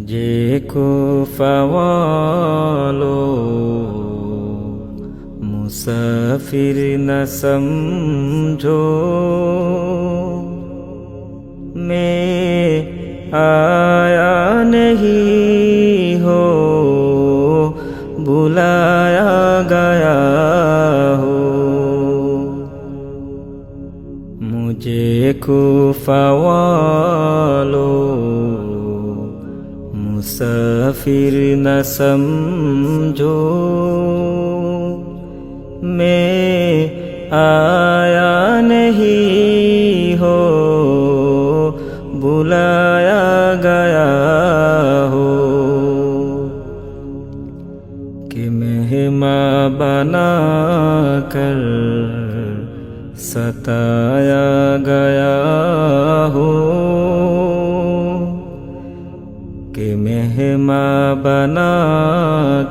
जे कुफा वालों मुसाफिर न समझो, मैं आया नहीं हो बुलाया गया हो। मुझे कुफा वालों मुसाफिर न समझो, मैं आया नहीं हो बुलाया गया हो। कि मेहमां बना कर सताया गया हो, कि मेहमां बना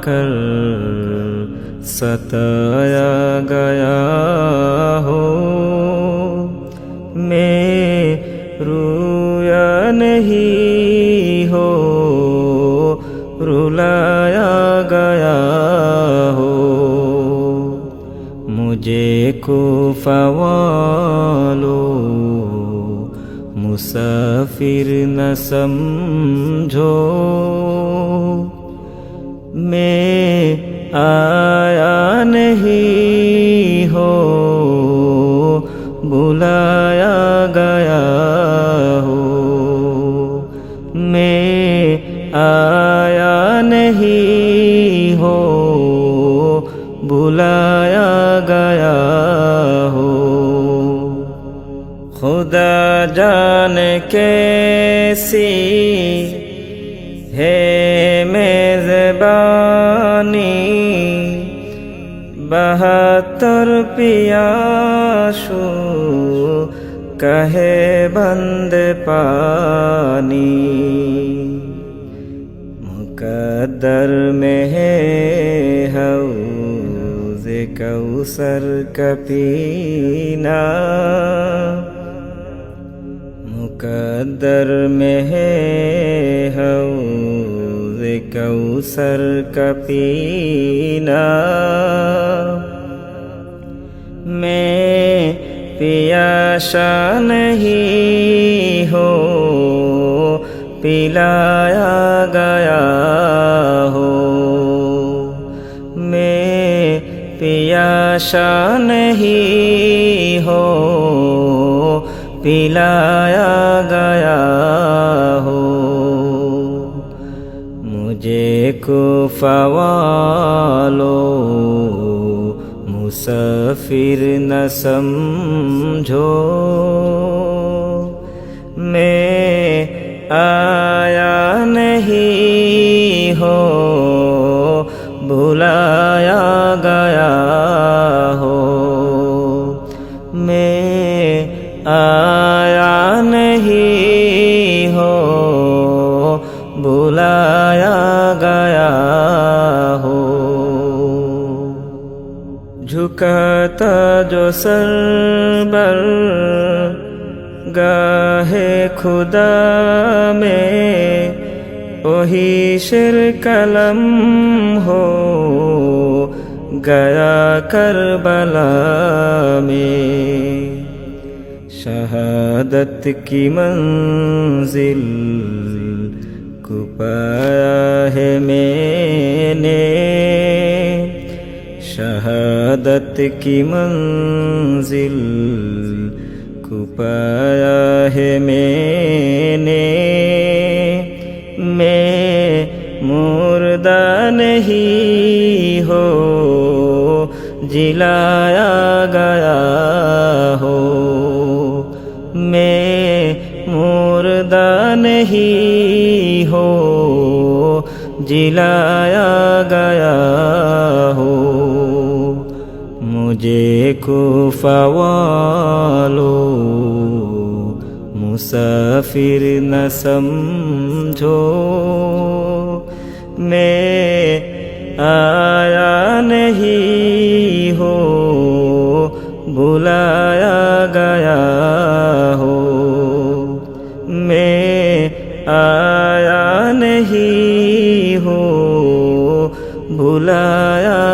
कर सताया गया हो। मैं रोया नहीं हो रुलाया गया हो। मुझे कुफा वालों मुसाफिर न समझो, मैं आया नहीं हो बुलाया गया हो। मैं आया नहीं हो बुलाया गया हो। खुदा जाने कैसी है मेज़बानी, 72 पियासू कहे बंद पानी। मुक़द्दर में है हौज़ कौसर का पीना, मुक़द्दर में है हौज़ कौसर का पीना। मैं पियासा नहीं हो पिलाया गया हो। मैं पियासा नहीं हो पिलाया गया हो। मुझे कुफा वालों मुसाफिर न समझो, मैं आया नहीं हो बुलाया गया हो। मैं आया नहीं हो बुलाया गया हो। झुकाता जो सर बर गाहे खुदा में, वही शेर कलम हो गया करबला में। शहादत की मंजिल को पाया है मैंने, शहादत की मंजिल को पाया है मैंने। मैं मुर्दा नहीं हो जिलाया गया हो। मैं मुर्दा नहीं हो जिलाया गया हो। मुझे कुफा वालों मुसाफिर न समझो, मैं आया नहीं हो बुलाया गया हो। मैं आया नहीं भुलाया